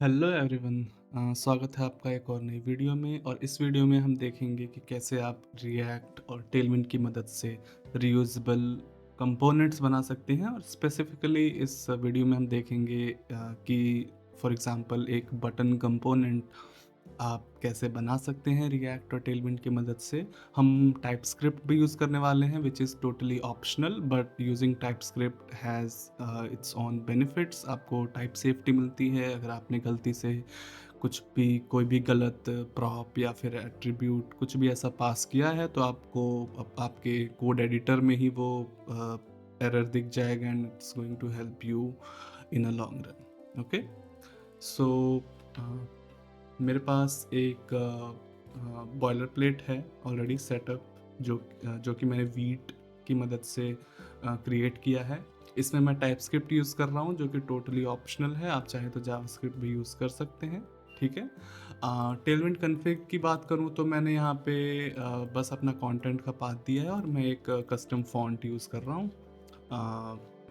Hello everyone. स्वागत है आपका एक और नई वीडियो में। और इस वीडियो में हम देखेंगे कि कैसे आप रिएक्ट और टेलविंड की मदद से रीयूजेबल कंपोनेंट्स बना सकते हैं। और स्पेसिफिकली इस वीडियो में हम देखेंगे कि फॉर एग्जांपल एक बटन कंपोनेंट आप कैसे बना सकते हैं रिएक्ट और टेलविंड की मदद से। हम टाइपस्क्रिप्ट भी यूज़ करने वाले हैं which is totally optional, but using TypeScript has its own benefits. आपको टाइप सेफ्टी मिलती है। अगर आपने गलती से कुछ भी कोई भी गलत प्रॉप या फिर एट्रीब्यूट कुछ भी ऐसा पास किया है तो आपको आपके कोड एडिटर में ही वो एरर दिख जाएगा and it's going to help you in a long run. Okay, so मेरे पास एक बॉयलर प्लेट है ऑलरेडी सेटअप, जो कि मैंने वीट की मदद से क्रिएट किया है। इसमें मैं टाइपस्क्रिप्ट यूज़ कर रहा हूँ जो कि टोटली ऑप्शनल है। आप चाहे तो जावास्क्रिप्ट भी यूज़ कर सकते हैं, ठीक है। टेलविंड कन्फिग की बात करूँ तो मैंने यहाँ पे बस अपना कंटेंट का पाथ दिया है और मैं एक कस्टम फॉन्ट यूज़ कर रहा हूँ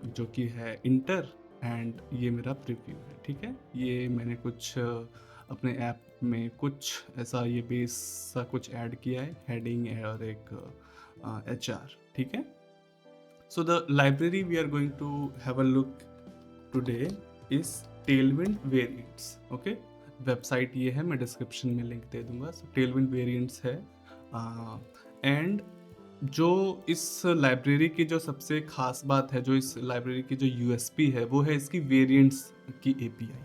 जो कि है इंटर। एंड ये मेरा प्रीव्यू है, ठीक है। ये मैंने कुछ अपने ऐप में कुछ ऐसा ये बेस सा कुछ ऐड किया है, हेडिंग और एक HR, ठीक है। So the library we are going to have a look today is Tailwind variants. Okay, website ये है, मैं डिस्क्रिप्शन में लिंक दे दूंगा। सो टेलविंड वेरिएंट्स है। एंड जो इस लाइब्रेरी की जो सबसे खास बात है, जो इस लाइब्रेरी की जो यूएसपी है, वो है इसकी वेरिएंट्स की एपीआई,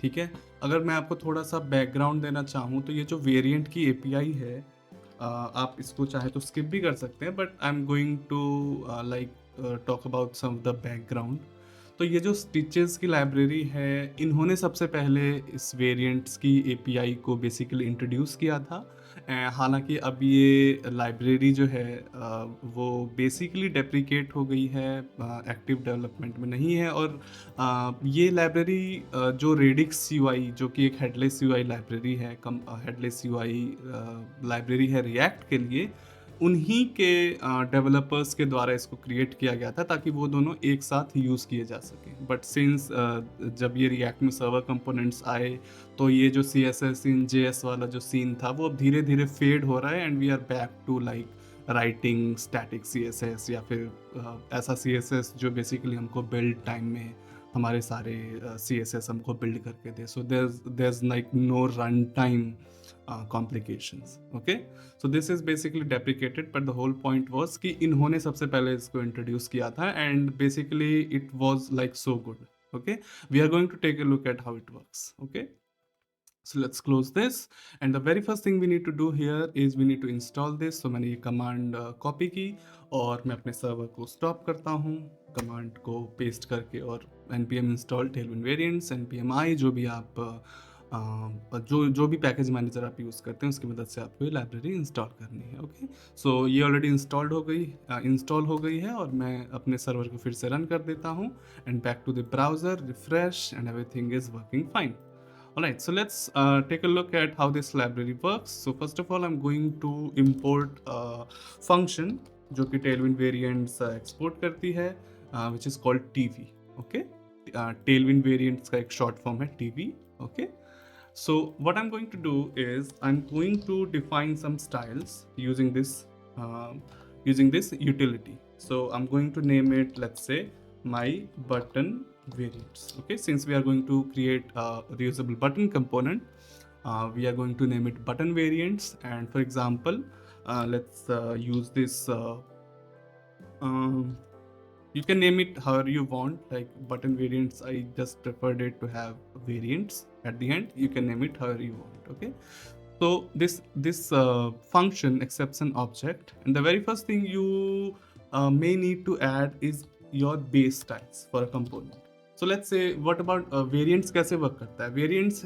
ठीक है। अगर मैं आपको थोड़ा सा बैकग्राउंड देना चाहूँ तो ये जो वेरिएंट की एपीआई है, आप इसको चाहे तो स्किप भी कर सकते हैं, but I am going to like talk about some of the background. तो ये जो स्टिचेस की लाइब्रेरी है, इन्होंने सबसे पहले इस वेरिएंट्स की एपीआई को बेसिकली इंट्रोड्यूस किया था। हालांकि अब ये लाइब्रेरी जो है वो बेसिकली डेप्रिकेट हो गई है, एक्टिव डेवलपमेंट में नहीं है। और ये लाइब्रेरी जो रेडिक्स यूआई, जो कि एक हेडलेस यूआई लाइब्रेरी है, हेडलेस यूआई लाइब्रेरी है रिएक्ट के लिए, उन्हीं के डेवलपर्स के द्वारा इसको क्रिएट किया गया था ताकि वो दोनों एक साथ यूज़ किए जा सकें। बट सिंस जब ये रिएक्ट में सर्वर कंपोनेंट्स आए तो ये जो सी एस एस इन जे एस वाला जो सीन था वो अब धीरे धीरे फेड हो रहा है and we are back to like writing static C S S या फिर ऐसा सी एस एस जो बेसिकली हमको बिल्ड टाइम में हमारे सारे सी एस एस हमको बिल्ड करके दे। So there is like no run time complications. Okay, so this is basically deprecated, but the whole point was कि इन्होंने सबसे पहले इसको introduce किया था and basically it was like so good. Okay, we are going to take a look at how it works. Okay, so let's close this, and the very first thing we need to do here is we need to install this. So मैंने ये command copy की और मैं अपने server को stop करता हूँ command को पेस्ट करके, और npm install tailwind variants, npm i, जो भी आप जो भी पैकेज मैनेजर आप यूज़ करते हैं उसकी मदद से आपको ये लाइब्रेरी इंस्टॉल करनी है। ओके, सो ये ऑलरेडी इंस्टॉल हो गई है और मैं अपने सर्वर को फिर से रन कर देता हूँ and back to the browser, refresh, and everything is working fine. Alright, so let's take a look at how this library works. So first of all, I'm going to import a function जो कि Tailwind variants export करती है, which is called TV. Okay, Tailwind variants का एक short form है TV. Okay, so what I'm going to do is I'm going to define some styles uh, using this utility. So I'm going to name it, let's say, my button variants. Okay, since we are going to create a reusable button component, we are going to name it button variants. And for example, let's use this um, you can name it however you want, like button variants. I just preferred it to have variants at the end. You can name it however you want. Okay, so this function accepts an object, and the very first thing you may need to add is your base styles for a component. So let's say, what about variants? कैसे work करता है variants?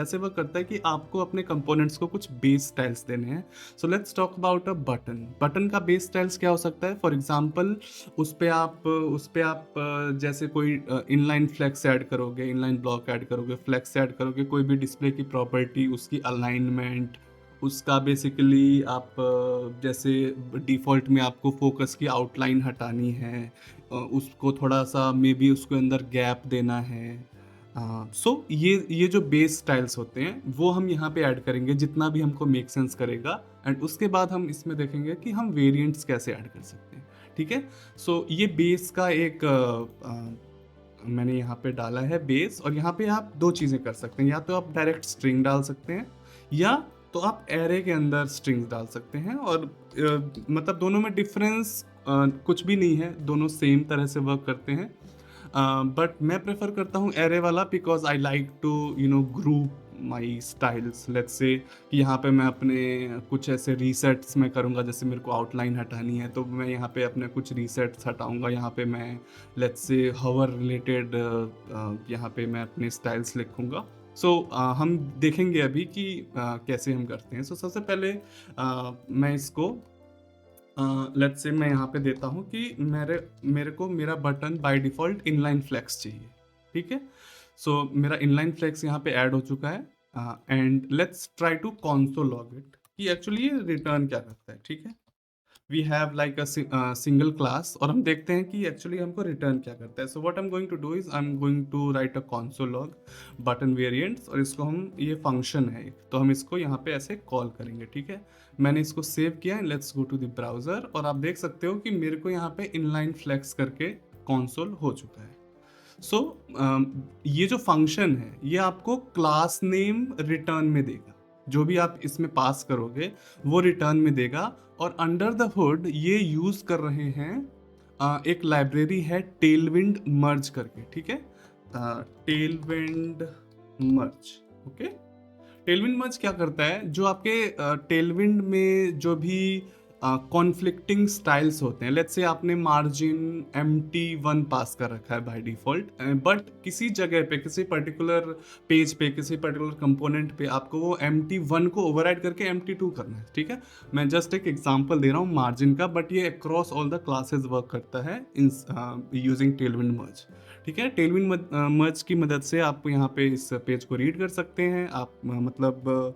ऐसे work करता है कि आपको अपने components को कुछ base styles देने हैं. So let's talk about a button का base styles क्या हो सकता है? For example, उस पे आप जैसे कोई inline flex ऐड करोगे, inline block ऐड करोगे, flex ऐड करोगे, कोई भी डिस्प्ले की प्रॉपर्टी, उसकी अलाइनमेंट, उसका बेसिकली आप जैसे डिफ़ॉल्ट में आपको फोकस की आउटलाइन हटानी है, उसको थोड़ा सा मे बी उसके अंदर गैप देना है, सो ये जो बेस स्टाइल्स होते हैं वो हम यहाँ पे ऐड करेंगे जितना भी हमको मेक सेंस करेगा, एंड उसके बाद हम इसमें देखेंगे कि हम वेरिएंट्स कैसे ऐड कर सकते हैं। ठीक है, सो ये बेस का एक मैंने यहाँ पे डाला है बेस, और यहाँ पे आप दो चीज़ें कर सकते हैं, या तो आप डायरेक्ट स्ट्रिंग डाल सकते हैं, या तो आप एरे के अंदर स्ट्रिंग्स डाल सकते हैं। और मतलब दोनों में डिफरेंस कुछ भी नहीं है, दोनों सेम तरह से वर्क करते हैं। बट मैं प्रेफर करता हूँ एरे वाला, because I like to group my styles. Let's say कि यहाँ पे मैं अपने कुछ ऐसे रीसेट्स में करूँगा, जैसे मेरे को आउटलाइन हटानी है तो मैं यहाँ पे अपने कुछ रीसेट्स हटाऊँगा, यहाँ पे मैं लेट्स से हवर रिलेटेड यहाँ पे मैं अपने स्टाइल्स लिखूँगा। सो हम देखेंगे अभी कि कैसे हम करते हैं। सो सबसे पहले मैं इसको लेट्स से मैं यहाँ पे देता हूँ कि मेरे मेरे को मेरा button by default inline flex चाहिए। ठीक है? सो मेरा इनलाइन फ्लेक्स यहाँ पे ऐड हो चुका है, and let's try to console log it कि एक्चुअली ये रिटर्न क्या करता है। ठीक है? We have like a single class, और हम देखते हैं कि एक्चुअली हमको रिटर्न क्या करता है। So what I am going to do is I am going to write a console log button variants, और इसको हम, ये फंक्शन है एक, तो हम इसको यहाँ पे ऐसे कॉल करेंगे। ठीक है, मैंने इसको सेव किया है। Let's go to the browser, और आप देख सकते हो कि मेरे को यहाँ पे इनलाइन फ्लेक्स करके कंसोल हो चुका है। सो ये जो फंक्शन है ये आपको क्लास नेम रिटर्न में देगा, जो भी आप इसमें पास करोगे वो रिटर्न में देगा। और अंडर द हुड ये यूज कर रहे हैं एक लाइब्रेरी है टेलविंड मर्ज करके। ठीक है, टेलविंड मर्ज। ओके, टेलविंड मर्ज क्या करता है, जो आपके टेलविंड में जो भी कॉन्फ्लिक्टिंग स्टाइल्स होते हैं, लेट्स से आपने मार्जिन MT1 पास कर रखा है बाय डिफॉल्ट, बट किसी जगह पे, किसी पर्टिकुलर पेज पे, किसी पर्टिकुलर कंपोनेंट पे आपको वो MT1 को ओवरराइड करके MT2 करना है। ठीक है, मैं जस्ट एक एग्जांपल दे रहा हूँ मार्जिन का, बट ये across all the classes work करता है इन यूजिंग टेलविंड मर्ज। ठीक है, टेलविंड मर्ज की मदद से आप यहाँ पे इस पेज को रीड कर सकते हैं। आप मतलब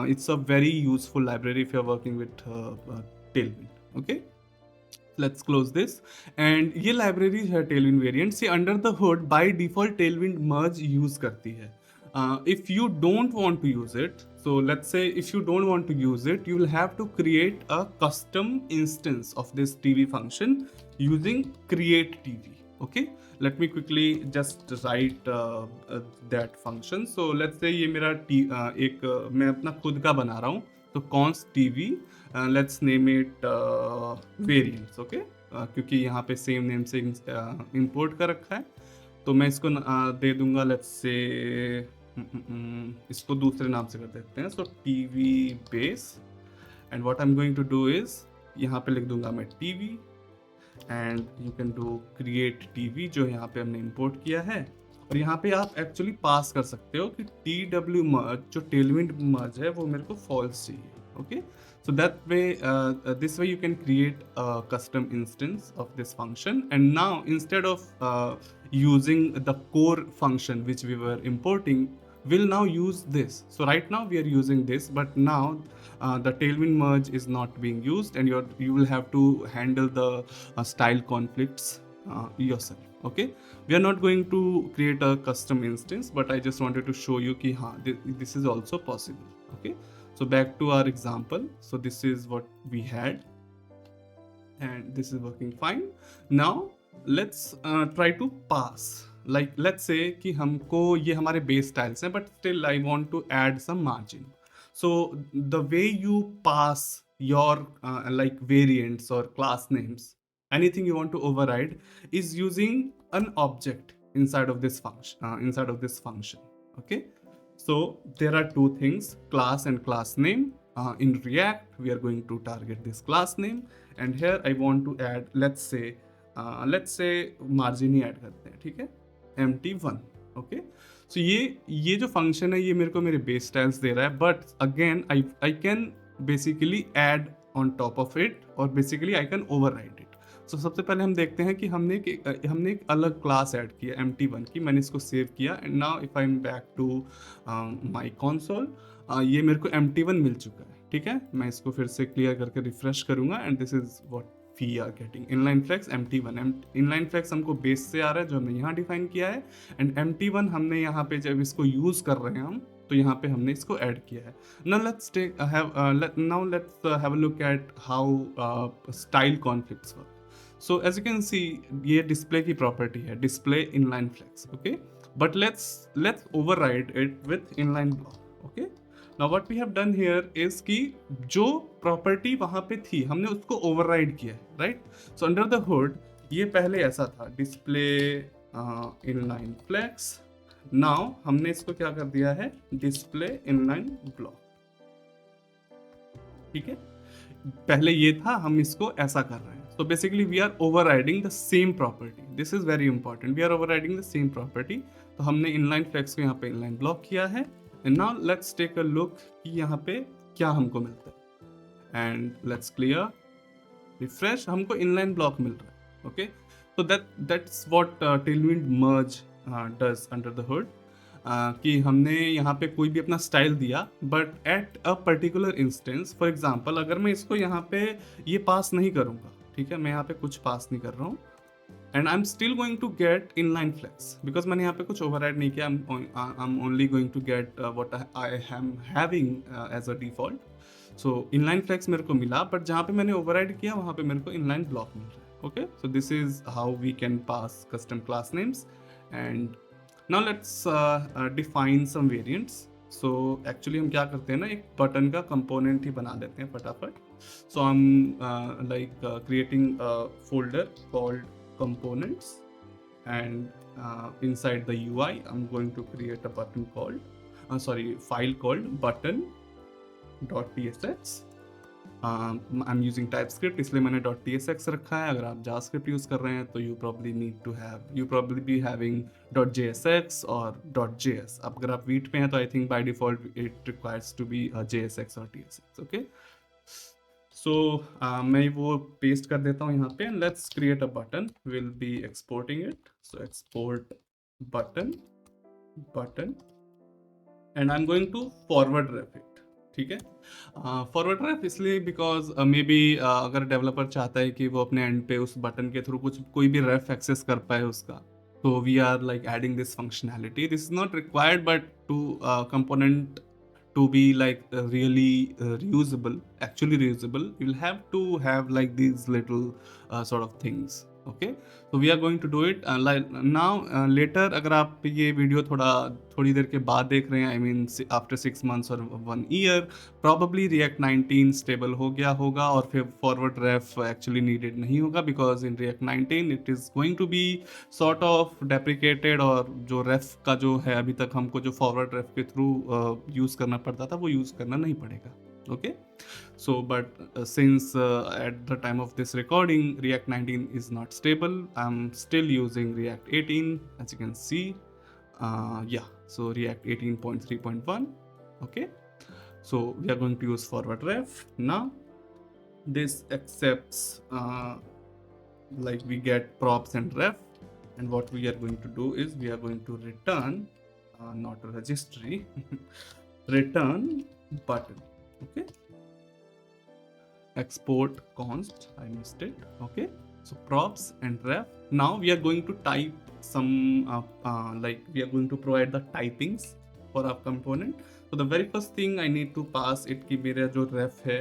it's a very useful library if you are working with Tailwind. Okay, let's close this. And ये लाइब्रेरी है टेलविंड वेरिएंट्स, ये under the hood by default Tailwind merge use करती है। if you don't want to use it, so let's say if you don't want to use it, you will have to create a custom instance of this TV function using create TV. Okay, let me quickly just write that function. So let's say ये मेरा एक मैं अपना खुद का बना रहा हूँ, तो const TV, let's name it variants. Okay, क्योंकि यहाँ पे सेम नेम से इंपोर्ट कर रखा है, तो मैं इसको दे दूंगा लेट्स से इसको दूसरे नाम से कर देते हैं। So TV base, and what I am going to do is यहाँ पे लिख दूंगा मैं TV, and you can do create TV जो यहाँ पे हमने इंपोर्ट किया है। और यहाँ पे आप एक्चुअली पास कर सकते हो कि TW मर्ज, जो टेलविंड मर्ज है, वो मेरे को फॉल्स चाहिए। Okay, so that way this way you can create a custom instance of this function, and now instead of using the core function which we were importing, we'll now use this. So right now we are using this, but now the tailwind merge is not being used, and you will have to handle the style conflicts yourself. Okay, we are not going to create a custom instance, but I just wanted to show you ki this is also possible. Okay, so back to our example. So this is what we had, and this is working fine. Now let's try to pass. Like let's say कि हमको ये हमारे base styles हैं, but still I want to add some margin. So the way you pass your like variants or class names, anything you want to override, is using an object inside of this function. Okay, so there are two things, class and class name. In React we are going to target this class name, and here I want to add, let's say margin he add करते हैं। ठीक है, MT1। Okay, सो ये जो function है ये मेरे को मेरे बेस स्टाइल्स दे रहा है, but again I can basically add on top of it, और basically I can override it. So सबसे पहले हम देखते हैं कि हमने एक अलग क्लास ऐड किया MT1 की। मैंने इसको सेव किया, and now if I am back to my console, ये मेरे को MT1 मिल चुका है। ठीक है, मैं इसको फिर से क्लियर करके रिफ्रेश करूंगा, and this is what we are getting inline flex MT1। Inline flex हमको बेस से आ रहा है जो हमने यहाँ डिफाइन किया है, एंड MT1 हमने यहाँ पे जब इसको यूज कर रहे हैं हम, तो यहाँ पे हमने इसको ऐड किया है। Now let's take have a look at how style conflicts work. So as you can see, ये डिस्प्ले की प्रॉपर्टी है, display inline flex, okay, but let's override it with inline block, okay. Now what we have done here is कि जो property वहां पे थी हमने उसको ओवरराइड किया है, right. So under the hood ये पहले ऐसा था, डिस्प्ले इनलाइन फ्लेक्स। नाउ हमने इसको क्या कर दिया है, डिस्प्ले इनलाइन ब्लॉक, ठीक है। पहले ये था, हम इसको ऐसा कर रहे हैं। So basically we are overriding the same property. This is very important. We are overriding the same property. तो हमने inline flex को यहाँ पे inline block किया है. And now let's take a look कि यहाँ पे क्या हमको मिलता है. And let's clear, refresh, हमको inline block मिल रहा है. Okay. So that's what Tailwind merge does under the hood. कि हमने यहाँ पे कोई भी अपना स्टाइल दिया, but at a particular instance, for example अगर मैं इसको यहाँ पे ये पास नहीं करूँगा, ठीक है, मैं यहाँ पे कुछ पास नहीं कर रहा हूँ, and I am still going to get inline flex because मैंने यहाँ पे कुछ ओवरराइड नहीं किया। I am only going to get what I am having as a default. So inline flex मेरे को मिला, बट जहाँ पे मैंने ओवरराइड किया वहाँ पे मेरे को इनलाइन ब्लॉक मिल रहा है। Okay, so this is how we can pass custom class names. And now let's define some variants. So actually हम क्या करते हैं ना, एक बटन का कंपोनेंट ही बना लेते हैं फटाफट। So I'm creating a folder called components, and inside the UI I'm going to create a button called file called button.tsx. I'm using TypeScript, इसलिए मैंने .tsx रखा है। अगर आप JavaScript यूज कर रहे हैं तो you probably be having .jsx और .js। अब अगर आप Vite पे हैं तो I think by default it requires to be a JSX or TSX, okay? So मैं वो पेस्ट कर देता हूँ यहाँ पे। Let's create a button, will be exporting it. So export button and I am going to forward ref it, ठीक है। Forward ref इसलिए बिकॉज मे बी अगर डेवलपर चाहता है कि वो अपने एंड पे उस बटन के थ्रू कोई भी रेफ एक्सेस कर पाए उसका, तो we are like adding this functionality. This is not required, but to component to be like really actually reusable, you'll have to have like these little sort of things, okay? So we are going to do it like now, later अगर आप ये video थोड़ी देर के बाद देख रहे हैं, I mean after 6 months or 1 year, probably React 19 stable हो गया होगा और फिर forward ref actually needed नहीं होगा, because in React 19 it is going to be sort of deprecated, और जो ref का जो है अभी तक हमको जो forward ref के थ्रू यूज करना पड़ता था वो यूज करना नहीं पड़ेगा, okay? So but since at the time of this recording React 19 is not stable, I'm still using React 18, as you can see. Yeah, so React 18.3.1, okay? So we are going to use forward ref. Now this accepts like we get props and ref, and what we are going to do is we are going to return not a registry return button, okay? Export const, I missed it, okay? So props and ref. Now we are going to type some like we are going to provide the typings for our component. So the very first thing I need to pass it कि मेरा जो ref है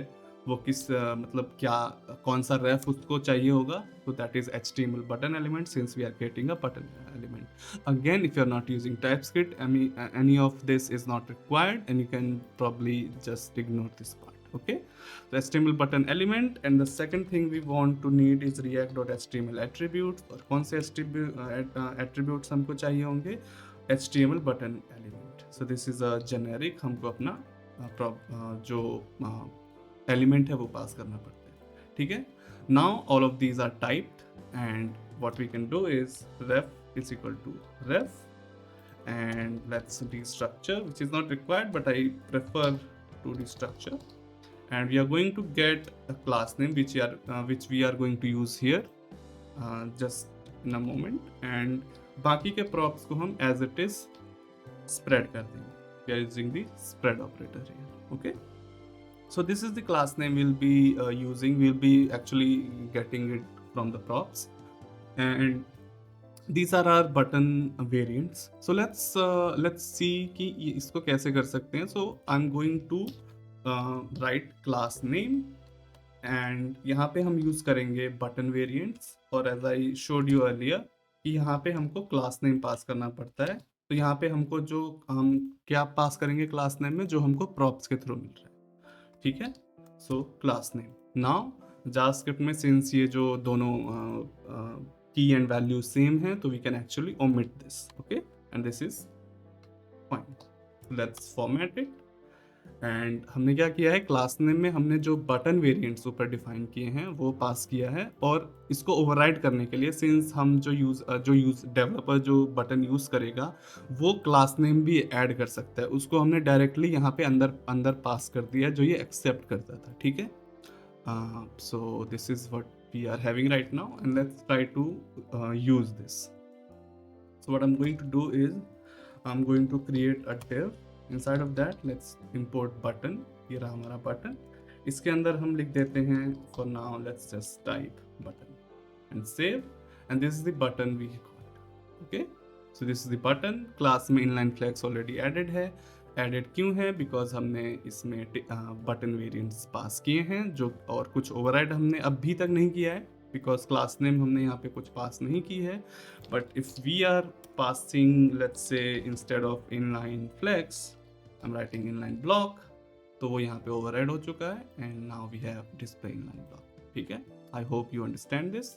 वो किस मतलब क्या कौन सा ref उसको चाहिए होगा. So that is HTML button element, since we are getting a button element. Again, if you are not using TypeScript, any of this is not required, and you can probably just ignore this part. Okay, the HTML button element, and the second thing we want to need is react.html attributes. और कौन से attributes हमको चाहिए होंगे? HTML button element. So this is a generic, हमको अपना जो element है वो पास करना पड़ता है, ठीक है। Now all of these are typed, and what we can do is ref is equal to ref, and let's destructure, which is not required, but I prefer to destructure. And we are going to get a class name which we are going to use here just in a moment, and बाकी के props को हम as it is spread कर देंगे. We are using the spread operator here, okay? So this is the class name we'll be using. We'll be actually getting it from the props, and these are our button variants. So let's see कि इसको कैसे कर सकते हैं. So I'm going to write class name, and यहाँ पे हम use करेंगे बटन वेरिएंट्स. और as I showed you earlier कि यहाँ पे हमको क्लास नेम पास करना पड़ता है. तो यहाँ पे हमको जो हम क्या पास करेंगे क्लास नेम में, जो हमको प्रॉप्स के थ्रू मिल रहा है. ठीक है. So class name. Now JavaScript में सिंस ये जो दोनों की एंड वैल्यू सेम है, तो we can actually omit this. Okay, and this is fine. Let's format it. And हमने क्या किया है, क्लास नेम में हमने जो बटन वेरिएंट्स ऊपर डिफाइन किए हैं वो पास किया है. और इसको ओवरराइड करने के लिए, सिंस हम जो यूज डेवलपर जो बटन यूज करेगा वो क्लास नेम भी ऐड कर सकता है, उसको हमने डायरेक्टली यहाँ पे अंदर पास कर दिया जो ये एक्सेप्ट करता था. ठीक है. So this is what we are having right now, and let's try to use this. So what I am going to do is I am going to create a div. Inside of that, let's import button. ये रहा हमारा button. इसके अंदर हम लिख देते हैं, for now let's just type button and save, and this is the button we got. Okay, so this is the button. Class में inline flex already added है. added क्यों है? because हमने इसमें बटन वेरिएंट्स पास किए हैं, जो और कुछ ओवरराइड हमने अभी तक नहीं किया है, because क्लास नेम हमने यहाँ पे कुछ पास नहीं की है. but if we are passing, let's say instead of inline flex, I'm writing inline block, तो वो यहाँ पे override हो चुका है, and now we have display inline block. ठीक है. I hope you understand this.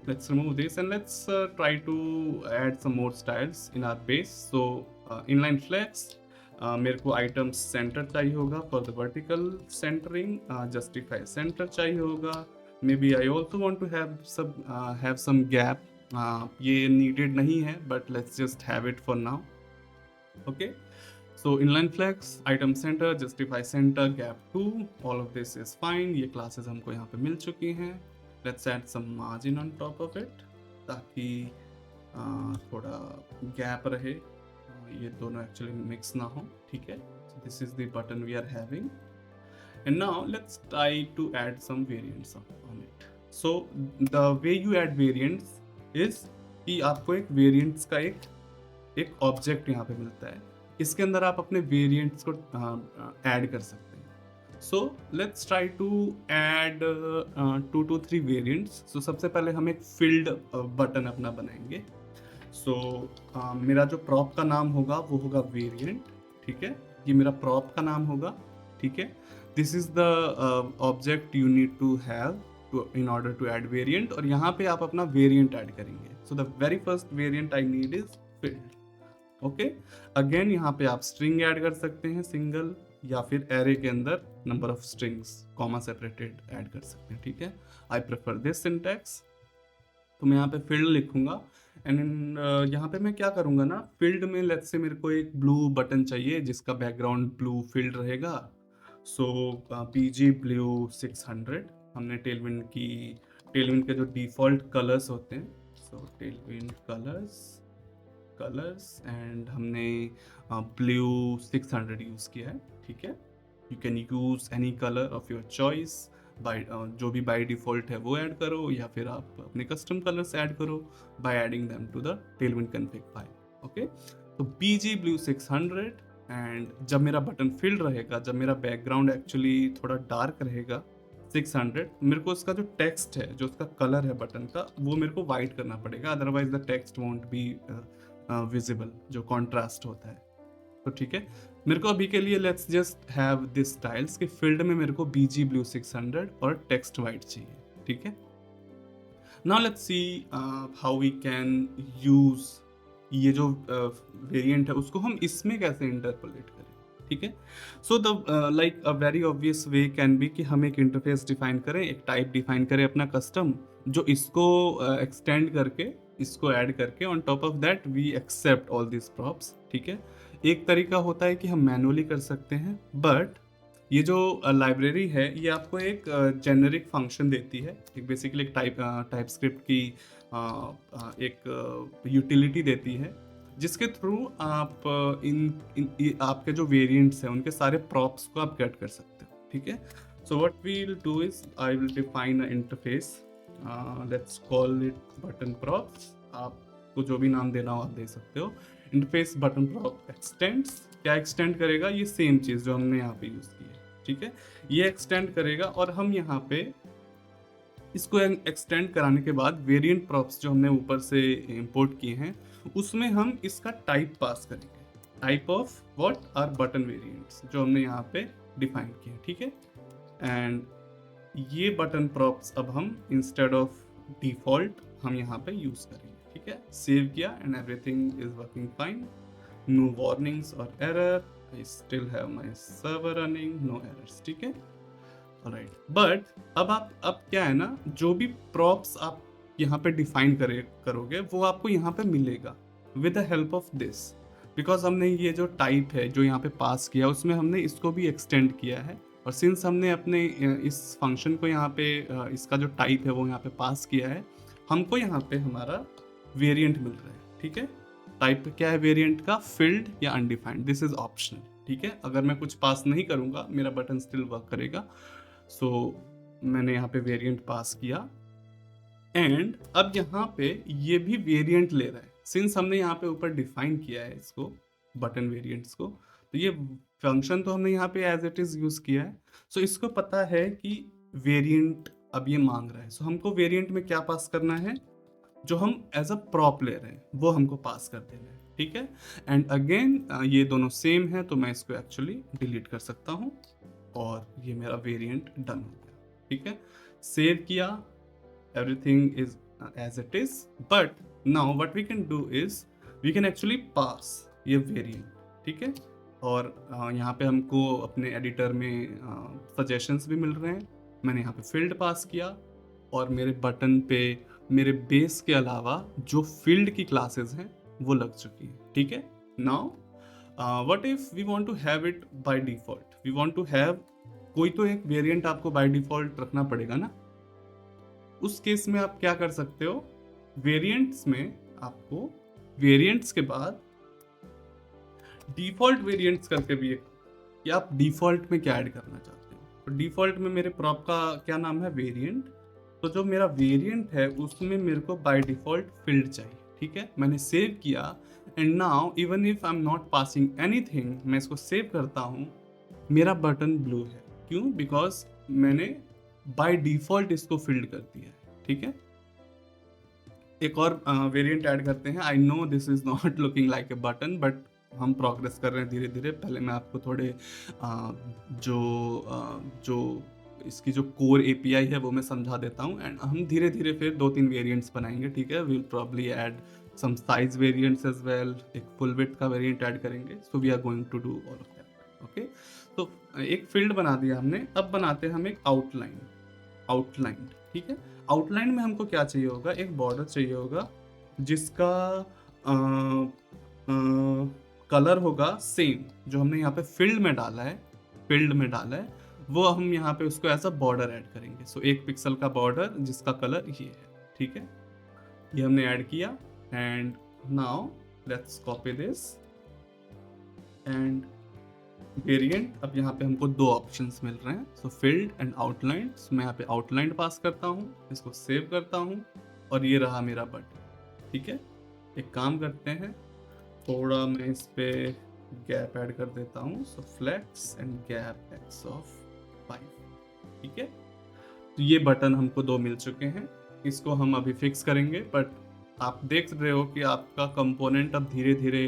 Let's remove this and let's try to add some more styles in our base. So inline flex, मेरे को items center चाहिए होगा for the vertical centering. Justify center चाहिए होगा. Maybe I also want to have some gap. ये needed नहीं है, but let's just have it for now. Okay, so inline flex, item center, justify center, gap 2, all of this is fine. ये classes हमको यहाँ पे मिल चुकी हैं. Let's add some margin on top of it, ताकि थोड़ा gap रहे, ये दोनों actually mix ना हो. ठीक है. So this is the button we are having, and now let's try to add some variants on it. So the way you add variants is कि आपको एक variants का एक ऑब्जेक्ट यहाँ पे मिलता है. इसके अंदर आप अपने वेरिएंट्स को ऐड कर सकते हैं. So let's try to add 2 to 3 variants. So सबसे पहले हम एक फील्ड बटन अपना बनाएंगे. सो मेरा जो प्रॉप का नाम होगा वो होगा वेरिएंट. ठीक है. ये मेरा प्रॉप का नाम होगा. ठीक है. This is the object you need to have in order to add variant, और यहाँ पे आप अपना वेरिएंट ऐड करेंगे. So the very first variant I need is filled. Okay. Again यहाँ पे आप स्ट्रिंग ऐड कर सकते हैं सिंगल, या फिर एरे के अंदर number of strings comma separated add कर सकते हैं. ठीक है. I prefer this syntax. तो मैं यहाँ पे फील्ड लिखूंगा, एंड यहाँ पे मैं क्या करूँगा ना, फील्ड में लेट्स से मेरे को एक ब्लू बटन चाहिए जिसका बैकग्राउंड ब्लू फील्ड रहेगा. सो PG ब्लू 600. हमने टेलविंड के जो डिफॉल्ट कलर्स होते हैं, सो टेलविंड कलर्स एंड हमने ब्लू 600 यूज किया है. ठीक है. You can use any colour of your choice. जो भी बाय डिफॉल्ट है वो ऐड करो, या फिर आप अपने कस्टम कलर्स ऐड करो by adding them to the Tailwind config file. Okay. तो PG ब्लू 600. एंड जब मेरा बटन फील्ड रहेगा, जब मेरा बैकग्राउंड एक्चुअली थोड़ा डार्क रहेगा 600, मेरे को उसका जो टेक्स्ट है, जो उसका कलर है बटन का, वो मेरे को वाइट करना पड़ेगा, otherwise the text won't be visible, जो कॉन्ट्रास्ट होता है. तो ठीक है. मेरे को अभी के लिए let's just have this styles के फील्ड में मेरे को BG ब्लू 600 और टेक्स्ट वाइट चाहिए. ठीक है. Now let's see how we can use ये जो वेरिएंट है उसको हम इसमें कैसे इंटरपोलेट करें. ठीक है. So the like a very obvious way can be कि हम एक इंटरफेस डिफाइन करें, एक टाइप डिफाइन करें अपना कस्टम, जो इसको एक्सटेंड करके, इसको ऐड करके on top of that we accept all this props. ठीक है. एक तरीका होता है कि हम मैनुअली कर सकते हैं, बट ये जो लाइब्रेरी है ये आपको एक जेनरिक फंक्शन देती है, एक बेसिकली एक टाइप स्क्रिप्ट की एक यूटिलिटी देती है, जिसके थ्रू आप आपके जो वेरिएंट्स हैं उनके सारे प्रॉप्स को आप गेट कर सकते हो, ठीक है। So what we will do is I will define a interface, let's call it button props. आपको जो भी नाम देना हो आप दे सकते हो। इंटरफेस बटन प्रॉप एक्सटेंड्स, क्या एक्सटेंड करेगा? ये सेम चीज़ जो हमने यहाँ पे यूज़ की है, ठीक है, ये एक्सटेंड करेगा। और हम यहाँ पे इसको एक्सटेंड कराने के बाद वेरिएंट प्रॉप्स जो हमने ऊपर से इंपोर्ट किए हैं उसमें हम इसका टाइप पास करेंगे। Type of what are button variants जो हमने यहाँ पे डिफाइन किए, ठीक है। एंड ये बटन प्रॉप्स अब हम इंस्टेड ऑफ डिफॉल्ट हम यहाँ पे यूज करेंगे, ठीक है। सेव किया and everything is working fine, no warnings और error, I still have my server running, no errors, ठीक है। राइट, बट अब क्या है ना, जो भी प्रॉप्स आप यहाँ पे डिफाइन करोगे वो आपको यहाँ पे मिलेगा with the help of this, because हमने ये जो टाइप है जो यहाँ पे पास किया उसमें हमने इसको भी एक्सटेंड किया है। और सिंस हमने अपने इस फंक्शन को यहाँ पे इसका जो टाइप है वो यहाँ पे पास किया है, हमको यहाँ पे हमारा वेरिएंट मिल रहा है, ठीक है। टाइप क्या है वेरिएंट का? फील्ड या अनडिफाइंड, दिस इज ऑप्शनल, ठीक है। अगर मैं कुछ पास नहीं करूंगा मेरा बटन स्टिल वर्क करेगा। सो मैंने यहाँ पे वेरिएंट पास किया एंड अब यहाँ पे ये भी वेरिएंट ले रहा है। सिंस हमने यहाँ पे ऊपर डिफाइन किया है इसको बटन वेरिएंट्स को, तो ये फंक्शन तो हमने यहाँ पे एज इट इज यूज किया है। सो इसको पता है कि वेरिएंट अब ये मांग रहा है। सो हमको वेरिएंट में क्या पास करना है? जो हम एज अ प्रॉप ले रहे हैं वो हमको पास कर देना है, ठीक है। एंड अगेन ये दोनों सेम है तो मैं इसको एक्चुअली डिलीट कर सकता हूँ और ये मेरा वेरिएंट डन हो गया, ठीक है। सेव किया, everything is as it is, but now what we can do is we can actually pass ये वेरिएंट, ठीक है। और यहाँ पे हमको अपने एडिटर में सजेशंस भी मिल रहे हैं। मैंने यहाँ पे फील्ड पास किया और मेरे बटन पे मेरे बेस के अलावा जो फील्ड की क्लासेस हैं वो लग चुकी है, ठीक है। Now what if we want to have it by default? We want to have, कोई तो एक वेरिएंट आपको बाय डिफॉल्ट रखना पड़ेगा ना। उस केस में आप क्या कर सकते हो? वेरिएंट्स में आपको वेरिएंट्स के बाद डिफॉल्ट वेरिएंट्स करके भी एक, कि आप डिफॉल्ट में क्या ऐड करना चाहते हो। तो डिफॉल्ट में मेरे प्रॉप का क्या नाम है? वेरिएंट। तो जो मेरा वेरिएंट है उसमें मेरे को बाय डिफॉल्ट फील्ड चाहिए, ठीक है। मैंने सेव किया and now even if I am not passing anything, मैं इसको सेव करता हूँ, मेरा बटन ब्लू है। क्यों? बिकॉज मैंने बाय डिफॉल्ट इसको फील्ड कर दिया है, ठीक है। एक और वेरिएंट ऐड करते हैं। I know this is not looking like a button, but हम प्रोग्रेस कर रहे हैं धीरे धीरे। पहले मैं आपको थोड़े जो इसकी जो कोर एपीआई है वो मैं समझा देता हूँ एंड हम धीरे धीरे फिर 2-3 वेरिएंट्स बनाएंगे, ठीक है। We will probably add some size variants as well, एक फुल विड्थ का वेरिएंट ऐड करेंगे। So we are going to do all of that, okay. तो एक फील्ड बना दिया हमने, अब बनाते हैं हम एक आउटलाइन, ठीक है। आउटलाइन में हमको क्या चाहिए होगा? एक बॉर्डर चाहिए होगा जिसका कलर होगा सेम जो हमने यहाँ पे फील्ड में डाला है, वो हम यहाँ पे उसको ऐसा बॉर्डर ऐड करेंगे। सो 1 पिक्सल का बॉर्डर जिसका कलर ये है, ठीक है। ये हमने ऐड किया and now let's copy this end variant. अब यहाँ पे हमको 2 ऑप्शंस मिल रहे हैं, सो फील्ड एंड आउटलाइन। मैं यहाँ पे आउटलाइन पास करता हूँ, इसको सेव करता हूँ और ये रहा मेरा बटन, ठीक है। एक काम करते हैं, थोड़ा मैं इस पे गैप ऐड कर देता हूँ। So flex and gap X of 5, ठीक है। तो ये बटन हमको 2 मिल चुके हैं, इसको हम अभी फिक्स करेंगे। बट आप देख रहे हो कि आपका कंपोनेंट अब धीरे धीरे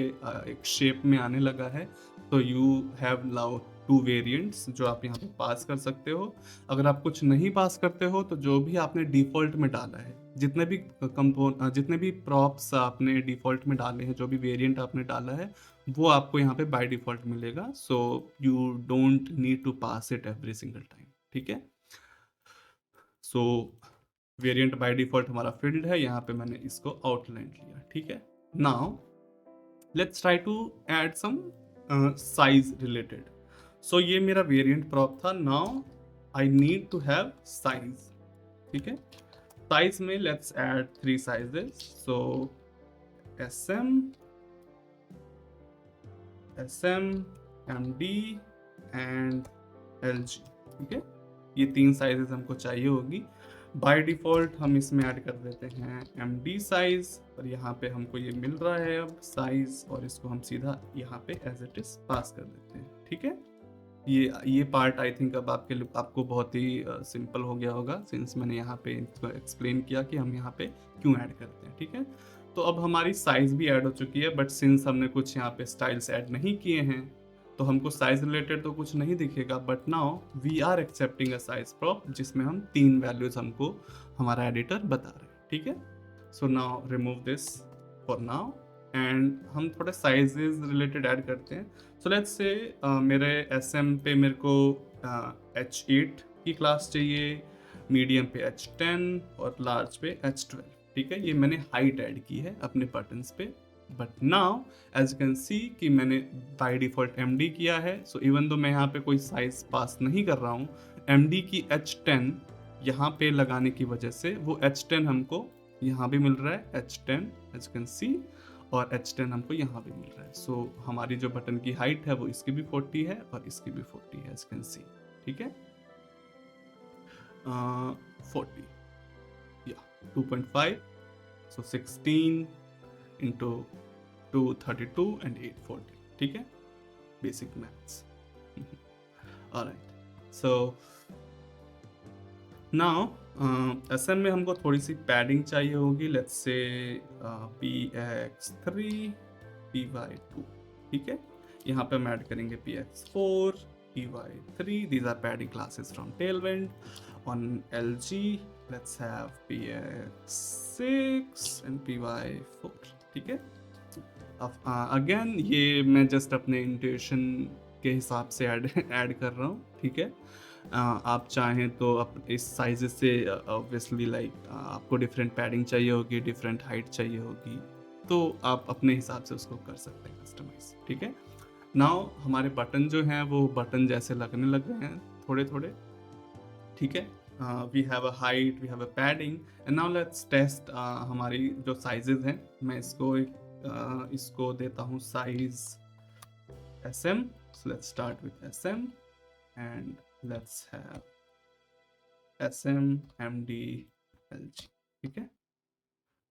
एक शेप में आने लगा है। तो यू हैव नाउ 2 वेरिएंट्स जो आप यहाँ पे पास कर सकते हो। अगर आप कुछ नहीं पास करते हो तो जो भी आपने डिफॉल्ट में डाला है, जितने भी प्रॉप्स आपने डिफॉल्ट में डाले हैं, जो भी वेरिएंट आपने डाला है वो आपको यहाँ पे बाय डिफॉल्ट मिलेगा। So you don't need to pass it every single time, ठीक है। सो वेरिएंट बाय डिफॉल्ट हमारा फील्ड है, यहाँ पे मैंने इसको आउटलाइन लिया, ठीक है। Now let's try to add some size related. So ये मेरा वेरिएंट प्रॉप था। Now I need to have size, ठीक है। साइज में let's add 3 sizes. So SM, SM, MD and LG, ठीक है। ये 3 साइजेस हमको चाहिए होगी। बाय डिफॉल्ट हम इसमें ऐड कर देते हैं MD साइज, और यहाँ पे हमको ये मिल रहा है अब साइज, और इसको हम सीधा यहाँ पे एज इट इज पास कर देते हैं, ठीक है। ये पार्ट आई थिंक अब आपको बहुत ही सिंपल हो गया होगा, सिंस मैंने यहाँ पे इसको एक्सप्लेन किया कि हम यहाँ पे क्यों ऐड करते हैं, ठीक है। तो अब हमारी साइज भी ऐड हो चुकी है, बट सिंस हमने कुछ यहाँ पे स्टाइल्स ऐड नहीं किए हैं, तो हमको साइज रिलेटेड तो कुछ नहीं दिखेगा। But now we are accepting a size prop जिसमें हम 3 वैल्यूज हमको हमारा एडिटर बता रहे हैं, ठीक है। So now remove this for now, and हम थोड़े साइजेस रिलेटेड ऐड करते हैं। सो लेट्स से मेरे SM पे मेरे को H8 की क्लास चाहिए, मीडियम पे H10 और लार्ज पे H12, ठीक है। ये मैंने हाइट ऐड की है अपने बटन्स पे। But now as you can see कि मैंने बाय डिफॉल्ट MD किया है, सो इवन दो मैं यहाँ पे कोई साइज पास नहीं कर रहा हूँ, MD की H10 यहाँ पे लगाने की वजह से वो H10 हमको यहाँ भी मिल रहा है, H10 एज यू कैन सी, और H10 हमको यहाँ भी मिल रहा है। सो हमारी जो बटन की हाइट है वो इसकी भी 40 है और इसकी भी 40 है, एज यू कैन सी, ठीक है। 40 या 2.5, सो 16 into 232 and 840, ठीक है, basic maths. Alright, so now SM में हमको थोड़ी सी पैडिंग चाहिए होगी, लेट्स से PX3 PY2, ठीक है। यहाँ पे हम ऐड करेंगे PX4 PY3, these are padding classes from Tailwind। on LG let's have PX6 and PY4, ठीक है। अब अगेन ये मैं जस्ट अपने इंट्यूशन के हिसाब से ऐड कर रहा हूँ, ठीक है। आप चाहें तो इस साइज से ऑब्वियसली लाइक आपको डिफरेंट पैडिंग चाहिए होगी, डिफरेंट हाइट चाहिए होगी, तो आप अपने हिसाब से उसको कर सकते हैं कस्टमाइज, ठीक है। नाउ हमारे बटन जो हैं वो बटन जैसे लगने लग गए हैं थोड़े थोड़े, ठीक है। We have a height, we have a padding, and now let's test हमारी जो साइजेस हैं। मैं इसको देता हूँ size SM, so let's start with SM and let's have SM MD LG, ठीक है।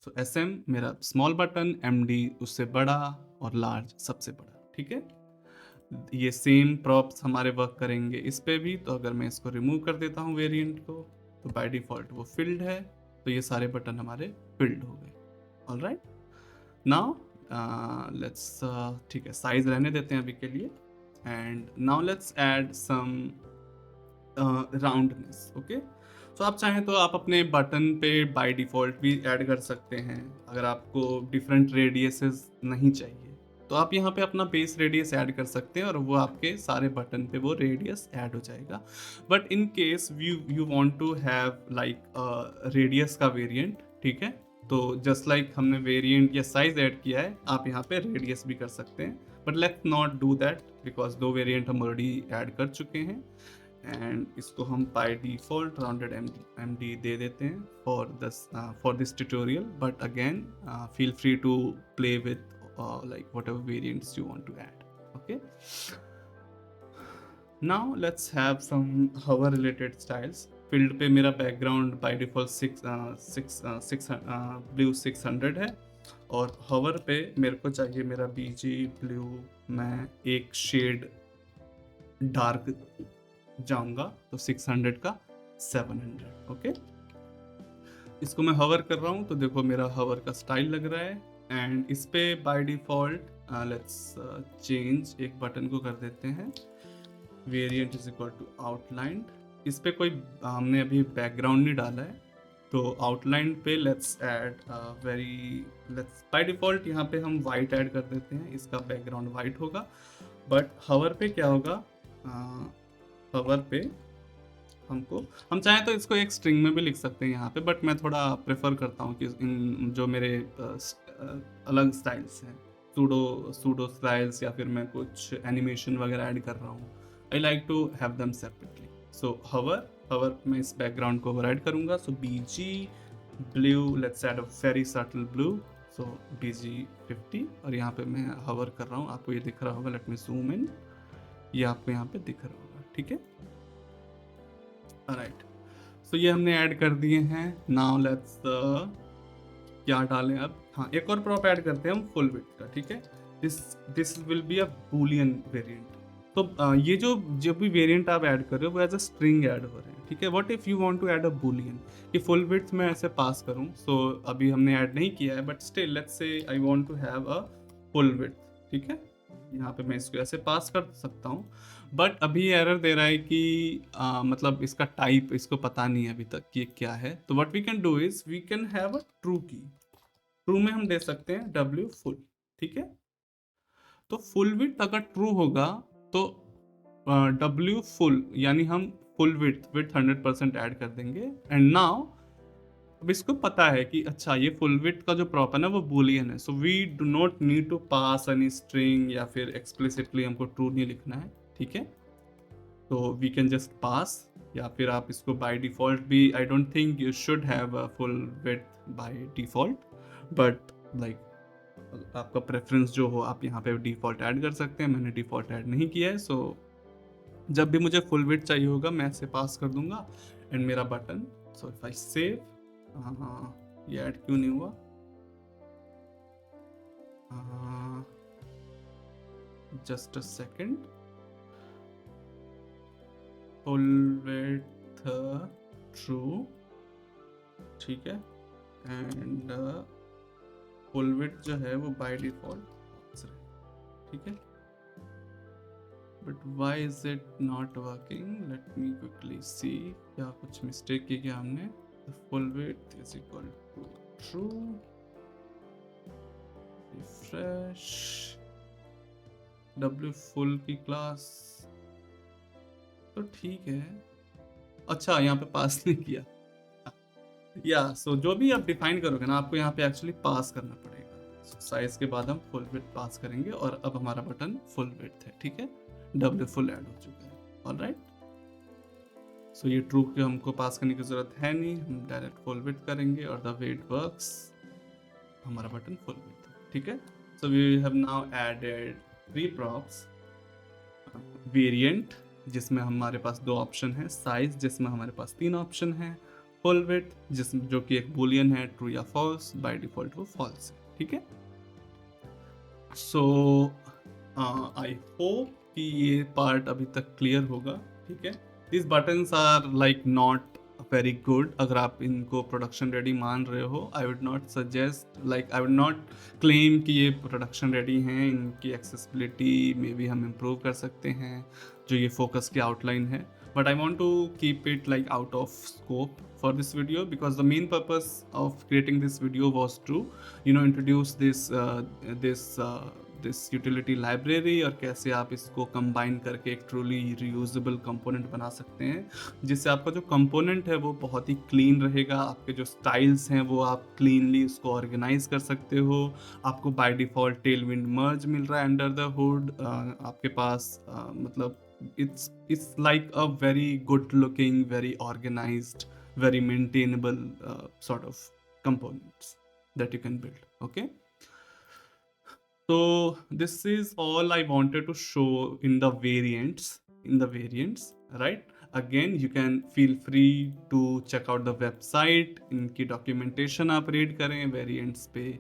सो SM मेरा स्मॉल बटन, MD उससे बड़ा और लार्ज सबसे बड़ा, ठीक है। ये सेम प्रॉप्स हमारे वर्क करेंगे इस पे भी। तो अगर मैं इसको रिमूव कर देता हूँ वेरिएंट को, तो बाय डिफॉल्ट वो फिल्ड है, तो ये सारे बटन हमारे फिल्ड हो गए। ऑलराइट, नाउ लेट्स, ठीक है, साइज रहने देते हैं अभी के लिए, and now let's add some roundness, okay. So आप चाहें तो आप अपने बटन पे बाय डिफॉल्ट भी ऐड कर सकते हैं। अगर आपको डिफरेंट रेडियसेस नहीं चाहिए तो आप यहाँ पे अपना बेस रेडियस ऐड कर सकते हैं और वो आपके सारे बटन पे वो रेडियस ऐड हो जाएगा। But in case you want to have like radius का वेरिएंट, ठीक है, तो जस्ट लाइक हमने वेरिएंट या साइज ऐड किया है, आप यहाँ पे रेडियस भी कर सकते हैं। But let's not do that because 2 variant हम ऑलरेडी ऐड कर चुके हैं, एंड इसको हम बाय डिफॉल्ट राउंडेड MD दे देते हैं for this tutorial. But again feel free to play with like whatever variants you want to add, okay। now let's have some hover related styles। field पे मेरा background by default 6 blue 600 है, और hover पे मेरे को चाहिए मेरा BG blue, मैं एक शेड डार्क जाऊंगा तो 600 का 700, ओके। इसको मैं हवर कर रहा हूँ तो देखो मेरा हवर का स्टाइल लग रहा है, एंड इस पे बाय डिफॉल्ट लेट्स चेंज एक बटन को कर देते हैं variant is equal to outline. इस पे कोई हमने अभी बैकग्राउंड नहीं डाला है, तो आउटलाइन पे लेट्स बाय डिफॉल्ट यहाँ पे हम वाइट ऐड कर देते हैं, इसका बैकग्राउंड वाइट होगा। बट हवर पे क्या होगा, हवर पे हम चाहें तो इसको एक स्ट्रिंग में भी लिख सकते हैं यहाँ पे, बट मैं थोड़ा प्रेफर करता हूँ कि इन जो मेरे अलग स्टाइल्स हैं, सूडो स्टाइल्स, या फिर मैं कुछ एनिमेशन वगैरह ऐड कर रहा हूँ, I like to have them separately. So hover में इस बैकग्राउंड को ओवर ऐड करूँगा। So BG blue, let's add a very subtle blue, so BG50 और यहाँ पे मैं हवर कर रहा हूँ, आपको ये दिख रहा होगा, लेट मी जूम इन, ये आपको यहाँ पे दिख रहा होगा, ठीक है। राइट, सो ये हमने ऐड कर दिए हैं। नाउ लेट्स क्या डालें अब, हाँ एक और प्रॉप ऐड करते हैं हम फुल विड्थ का, ठीक है। This this will be a Boolean variant. तो ये जो जब भी वेरिएंट आप ऐड कर रहे हो वो एज अ स्ट्रिंग ऐड हो रहे हैं, ठीक है। What if you want to add a boolean, कि फुल विड्थ में ऐसे पास करूं, सो अभी हमने ऐड नहीं किया है, but still let's say I want to have a full width, ठीक है। यहाँ पे मैं इसको ऐसे पास कर सकता हूँ, बट अभी एरर दे रहा है कि मतलब इसका टाइप इसको पता नहीं है अभी तक कि ये क्या है। तो what we can do is we can have a true key. True में हम दे सकते हैं W फुल, ठीक है। तो फुल विड्थ अगर ट्रू होगा तो W फुल यानी हम फुल विड्थ 100% ऐड कर देंगे। एंड नाउ अब इसको पता है कि अच्छा ये फुल विड्थ का जो प्रॉपर है वो बूलियन है, so we do not need to pass any string या फिर एक्सप्लिसिटली हमको ट्रू नहीं लिखना है, ठीक है। तो वी कैन जस्ट पास, या फिर आप इसको बाय डिफॉल्ट भी, I don't think you should have a full width by default, but like आपका प्रेफरेंस जो हो आप यहाँ पे डिफॉल्ट ऐड कर सकते हैं। मैंने डिफॉल्ट ऐड नहीं किया है, सो जब भी मुझे फुल विड्थ चाहिए होगा मैं ऐसे पास कर दूंगा एंड मेरा button, so if I save, ये ऐड क्यों नहीं हुआ, just a second, full width true, ठीक है। एंड फुल विड्थ जो है वो बाय डिफॉल्ट, ठीक है। But why is it not working, let me quickly see, क्या कुछ मिस्टेक की क्या हमने। Full width is equal to true, refresh, W full की क्लास, तो ठीक है। अच्छा यहाँ पे पास नहीं किया, या सो जो भी आप डिफाइन करोगे ना आपको यहाँ पे एक्चुअली पास करना पड़ेगा। साइज के बाद हम फुल विड्थ पास करेंगे और अब हमारा बटन फुल विड्थ है, ठीक है। W फुल ऐड हो चुका है, ऑलराइट। सो ये ट्रू के हमको पास करने की जरूरत है नहीं, हम डायरेक्ट फुल विड्थ करेंगे और द वे इट वर्क्स, हमारा बटन फुल विड्थ है, ठीक है। So we have now added 3 props, variant जिसमें हमारे पास 2 ऑप्शन है, साइज जिसमें हमारे पास 3 ऑप्शन है, फुल विड्थ जिसमें जो कि एक बूलियन है, ट्रू या फॉल्स, बाय डिफॉल्ट वो फॉल्स है, ठीक है। सो आई होप कि ये पार्ट अभी तक क्लियर होगा, ठीक है। This buttons are like not very good, अगर आप इनको प्रोडक्शन रेडी मान रहे हो, I would not suggest, like I would not claim कि ये प्रोडक्शन रेडी हैं। इनकी एक्सेसिबिलिटी में भी हम इम्प्रूव कर सकते हैं, जो ये फोकस की आउटलाइन है, but I want to keep it like out of scope for this video, because the main purpose of creating this video was to introduce this utility library और कैसे आप इसको कंबाइन करके एक ट्रूली रियूजेबल कंपोनेंट बना सकते हैं, जिससे आपका जो कंपोनेंट है वो बहुत ही क्लीन रहेगा, आपके जो स्टाइल्स हैं वो आप क्लीनली उसको ऑर्गेनाइज कर सकते हो। आपको बाय डिफॉल्ट टेलविंड मर्ज मिल रहा है अंडर द हुड, आपके पास मतलब it's like a very good looking, very organized, very maintainable sort of components that you can build, okay. So this is all I wanted to show in the variants, right? Again, you can feel free to check out the website, इनकी documentation आप read करें, variants पे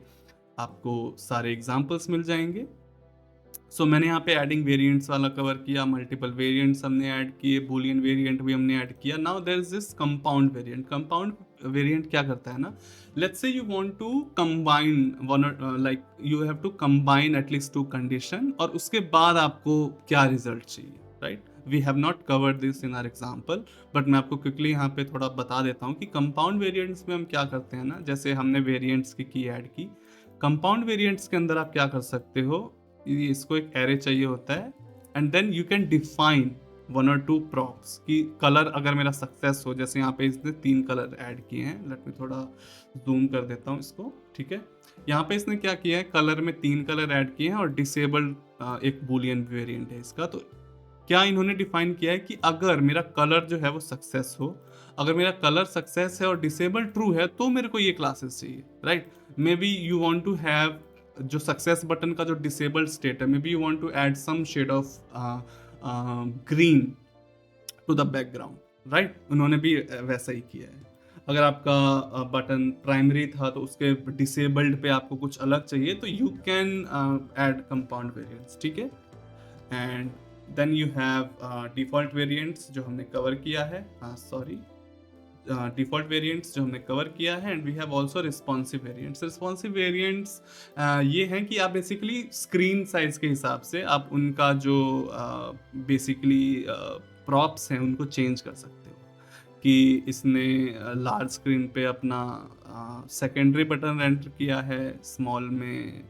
आपको सारे examples मिल जाएंगे। सो मैंने यहाँ पे एडिंग वेरिएंट्स वाला कवर किया, मल्टीपल वेरिएंट्स हमने ऐड किए, बूलियन वेरिएंट भी हमने ऐड किया। Now there is this compound variant. Compound variant क्या करता है ना, let's say you want to combine one, like you have to combine at least 2 condition, और उसके बाद आपको क्या रिजल्ट चाहिए, right. We have not covered this in our example, but मैं आपको क्विकली यहाँ पे थोड़ा बता देता हूँ कि कंपाउंड वेरिएंट्स में हम क्या करते हैं ना, जैसे हमने वेरिएंट्स की ऐड की, कंपाउंड वेरिएंट्स के अंदर आप क्या कर सकते हो, इसको एक एरे चाहिए होता है, and then you can define 1 or 2 props की कलर अगर मेरा सक्सेस हो, जैसे यहाँ पे इसने 3 कलर ऐड किए हैं, लेट मैं थोड़ा जूम कर देता हूँ इसको, ठीक है। यहाँ पे इसने क्या किया है, कलर में 3 कलर ऐड किए हैं और डिसेबल्ड एक बूलियन वेरिएंट है इसका। तो क्या इन्होंने डिफाइन किया है कि अगर मेरा कलर जो है वो सक्सेस हो, अगर मेरा कलर सक्सेस है और डिसेबल ट्रू है तो मेरे को ये क्लासेस चाहिए, right. Maybe you want to have जो सक्सेस बटन का जो डिसेबल्ड स्टेट है, maybe you want to add some shade of green to the background, right. उन्होंने भी वैसा ही किया है। अगर आपका बटन प्राइमरी था तो उसके डिसेबल्ड पे आपको कुछ अलग चाहिए तो you can add compound variants, ठीक है। And then you have default variants जो हमने कवर किया है, सॉरी, डिफॉल्ट वेरिएंट्स जो हमने कवर किया है। And we have also responsive variants. Responsive variants ये हैं कि आप बेसिकली स्क्रीन साइज के हिसाब से आप उनका जो बेसिकली प्रॉप्स हैं उनको चेंज कर सकते हो कि इसने लार्ज स्क्रीन पे अपना सेकेंडरी बटन रेंडर किया है, स्मॉल में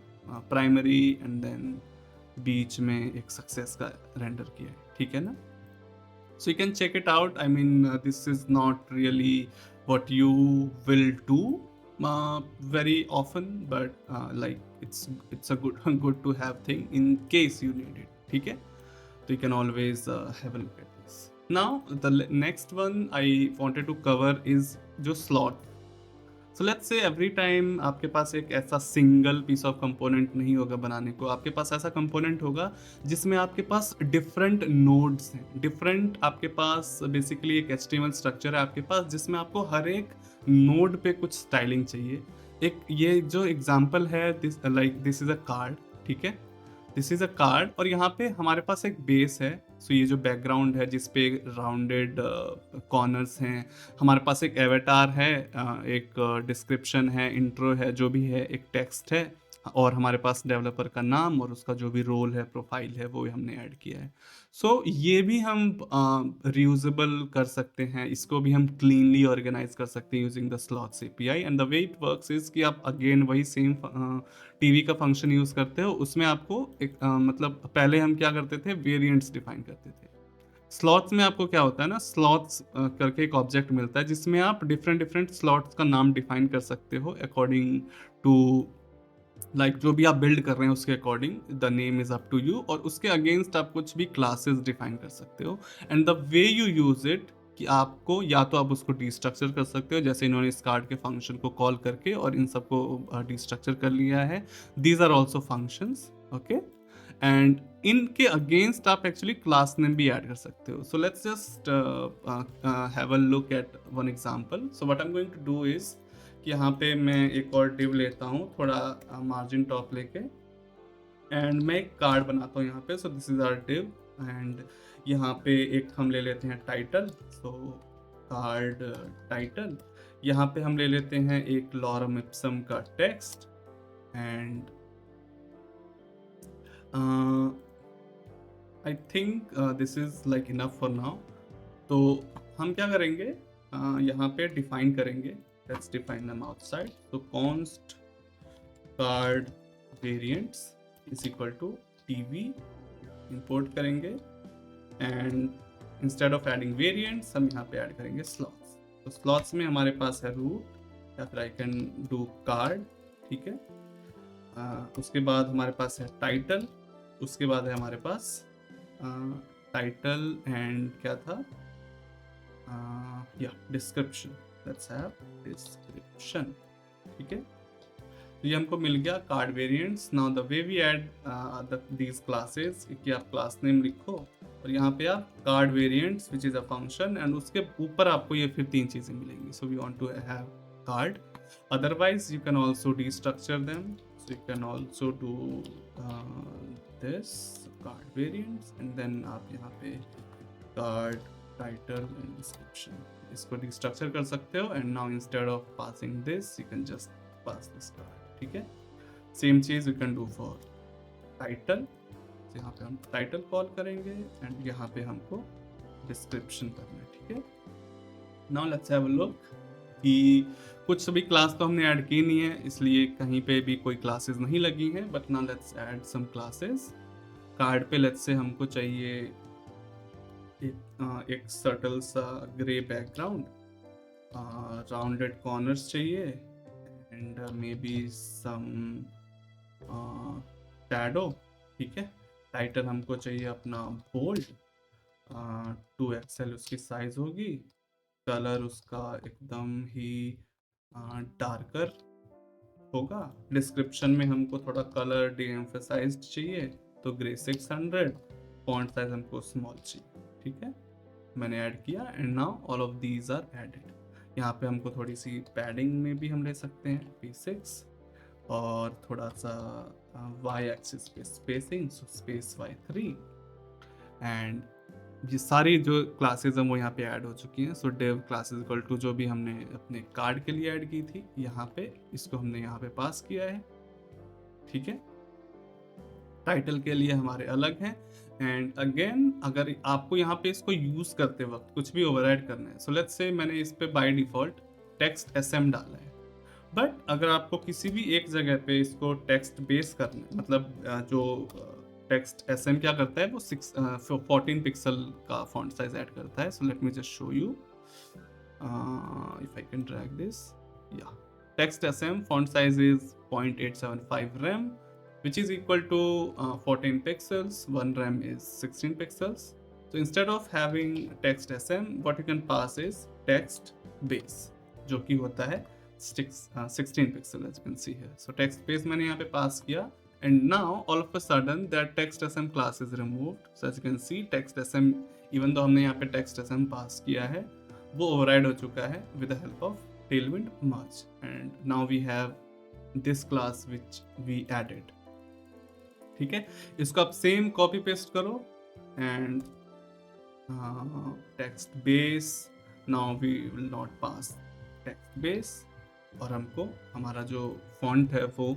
प्राइमरी, एंड देन बीच में एक सक्सेस का रेंडर किया है, ठीक है ना। So you can check it out. I mean, this is not really what you will do very often, but like it's a good good to have thing in case you need it. ठीक है, so you can always have a look at this. Now the next one I wanted to cover is जो slot. So let's say every time आपके पास एक ऐसा single piece of component नहीं होगा बनाने को, आपके पास ऐसा कंपोनेंट होगा जिसमें आपके पास डिफरेंट नोड्स हैं, डिफरेंट आपके पास बेसिकली एक HTML स्ट्रक्चर है आपके पास जिसमें आपको हर एक नोड पे कुछ स्टाइलिंग चाहिए। एक ये जो एग्जांपल है, दिस इज अ कार्ड, ठीक है, दिस इज अ कार्ड, और यहाँ पे हमारे पास एक बेस है। सो ये जो बैकग्राउंड है जिस पे राउंडेड कॉर्नर्स हैं, हमारे पास एक एवेटार है, एक डिस्क्रिप्शन है, इंट्रो है, जो भी है, एक टेक्स्ट है, और हमारे पास डेवलपर का नाम और उसका जो भी रोल है, प्रोफाइल है, वो हमने ऐड किया है। सो ये भी हम रियूजेबल कर सकते हैं, इसको भी हम क्लीनली ऑर्गेनाइज कर सकते हैं using the slots API. And the way it works is कि आप अगेन वही सेम टीवी का फंक्शन यूज करते हो, उसमें आपको एक मतलब पहले हम क्या करते थे, वेरिएंट्स डिफाइन करते थे। स्लॉट्स में आपको क्या होता है ना, स्लॉट्स करके एक ऑब्जेक्ट मिलता है जिसमें आप डिफरेंट डिफरेंट स्लॉट्स का नाम डिफाइन कर सकते हो अकॉर्डिंग टू लाइक जो भी आप बिल्ड कर रहे हैं उसके according, the name is up to you, और उसके अगेंस्ट आप कुछ भी क्लासेस डिफाइन कर सकते हो। And the way you use it कि आपको या तो आप उसको डिस्ट्रक्चर कर सकते हो, जैसे इन्होंने इस कार्ड के फंक्शन को कॉल करके और इन सबको डिस्ट्रक्चर कर लिया है। These are also functions, okay. And इनके अगेंस्ट आप एक्चुअली क्लास नेम भी ऐड कर सकते हो। So let's just have a look at one example. So what I am going to do is कि यहाँ पे मैं एक और डिव लेता हूँ, थोड़ा मार्जिन टॉप लेके, एंड मैं एक कार्ड बनाता हूँ यहाँ पे। So this is our div, and यहाँ पे एक हम ले लेते हैं टाइटल। सो कार्ड टाइटल, यहाँ पे हम ले लेते हैं एक लॉरम इप्सम का text, and I think this is like enough for now. तो हम क्या करेंगे, यहाँ पे डिफाइन करेंगे, let's define them outside. So const card variants is equal to tv, import करेंगे, and instead of adding variants हम यहाँ पे ऐड करेंगे slots. तो slots में हमारे पास है root, या फिर I can do card, ठीक है। उसके बाद हमारे पास है title, उसके बाद है हमारे पास title and क्या था, description. Let's have description, ठीक है। तो ये हमको मिल गया card variants. Now the way we add these classes कि आप क्लास नेम लिखो और यहाँ पे आप card variants which is a function, and उसके ऊपर आपको ये फिर तीन चीजें मिलेंगी। So we want to have card, otherwise you can also destructure them. So you can also do this card variants, and then आप यहाँ पे कार्ड टाइटल एंड डिस्क्रिप्शन इसको डिस्ट्रक्चर कर सकते हो। And now instead of passing this you can just pass this card, ठीक है। Same चीज you can do for title. यहाँ पे हम टाइटल कॉल करेंगे एंड यहाँ पे हमको डिस्क्रिप्शन करना है, ठीक है। Now let's have a look कि कुछ भी क्लास तो हमने ऐड की नहीं है, इसलिए कहीं पे भी कोई क्लासेस नहीं लगी हैं, but now let's add some classes. Card पे लेट्स से हमको चाहिए एक सटल सा ग्रे बैकग्राउंड, राउंडेड कॉर्नर्स चाहिए, and maybe some shadow, ठीक है। टाइटल हमको चाहिए अपना बोल्ड, 2 XL उसकी साइज होगी। कलर उसका एकदम ही डार्कर होगा। डिस्क्रिप्शन में हमको थोड़ा कलर डी एम्फेसाइज्ड चाहिए, तो ग्रे 600। फॉन्ट साइज हमको स्मॉल चाहिए, ठीक है। मैंने ऐड किया and now all of these are added. यहाँ पे हमको थोड़ी सी पैडिंग में भी हम ले सकते हैं P6, और थोड़ा सा वाई एक्सिस पे spacing, so space Y3। And ये सारी जो क्लासेस हैं वो यहाँ पे ऐड हो चुकी हैं। सो डेव क्लासेस इक्वल टू जो भी हमने अपने कार्ड के लिए ऐड की थी यहाँ पे, इसको हमने यहाँ पे पास किया है, ठीक है। टाइटल के लिए हमारे अलग हैं। एंड अगेन अगर आपको यहाँ पे इसको यूज करते वक्त कुछ भी ओवरराइड करना है, सो लेट्स से मैंने इस पे बाय डिफॉल्ट टेक्स्ट SM डाला है, बट अगर आपको किसी भी एक जगह पे इसको टेक्स्ट बेस करना है, मतलब जो टेक्स्ट SM क्या करता है वो 14 पिक्सल का फॉन्ट साइज ऐड करता है। So let me just show you if I can drag this. या text SM font size is 0.875 rem, which is equal to 14 pixels. 1 rem is 16 pixels. So instead of having text SM, what you can pass is text base, जो कि होता है 16 pixel, as you can see here. So text base मैंने यहाँ पे पास किया, and now all of a sudden that text SM class is removed. So as you can see text SM, even though हमने यहाँ पे text SM पास किया है, वो override हो चुका है with the help of Tailwind merge, and now we have this class which we added, ठीक है। इसको आप सेम कॉपी पेस्ट करो and text base, now we will not pass text base, और हमको हमारा जो फॉन्ट है वो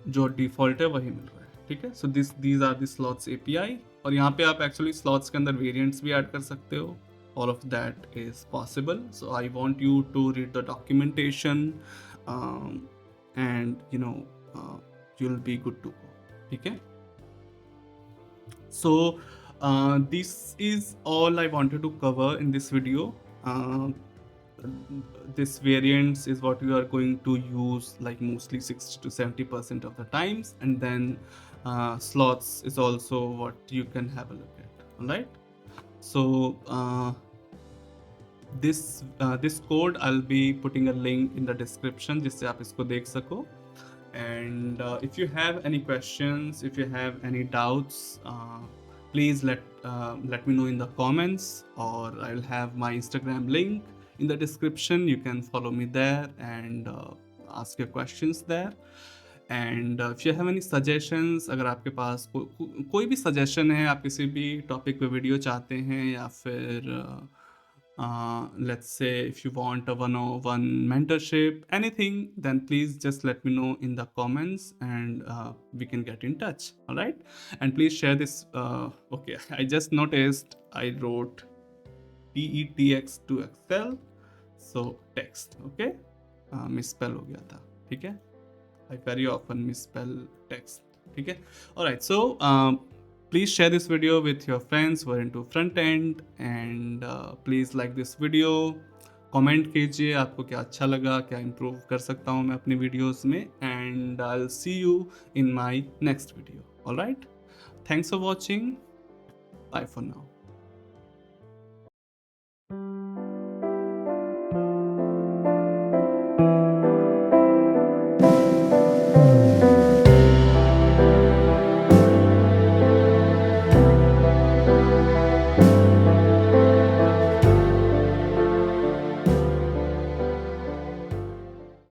जो डिफॉल्ट है वही मिल रहा है, ठीक है। So these are the slots API, और यहाँ पे आप एक्चुअली स्लॉट्स के अंदर वेरिएंट्स भी ऐड कर सकते हो। All of that is possible. So I want you to read the documentation, and you'll be good to go. Okay. So this is all I wanted to cover in this video. This variants is what you are going to use like mostly 60 to 70% of the times, and then slots is also what you can have a look at. All right. So this code I'll be putting a link in the description जिससे आप इसको देख सको। And if you have any questions, if you have any doubts, please let me know in the comments, or I'll have my Instagram link in the description. You can follow me there and ask your questions there. And if you have any suggestions, अगर आपके पास कोई भी suggestion है, आप किसी भी topic पे video चाहते हैं, या फिर let's say if you want a 101 mentorship, anything, then please just let me know in the comments, and we can get in touch. All right, and please share this. Okay, I just noticed I wrote TETX to Excel, so text, okay, misspell हो गया था, ठीक है। I very often misspell text, ठीक है। Alright, so please share this video with your friends who are into front end, and please like this video. Comment कीजिए आपको क्या अच्छा लगा, क्या इम्प्रूव कर सकता हूँ मैं अपनी वीडियोस में, and I'll see you in my next video. Alright, thanks for watching. Bye for now.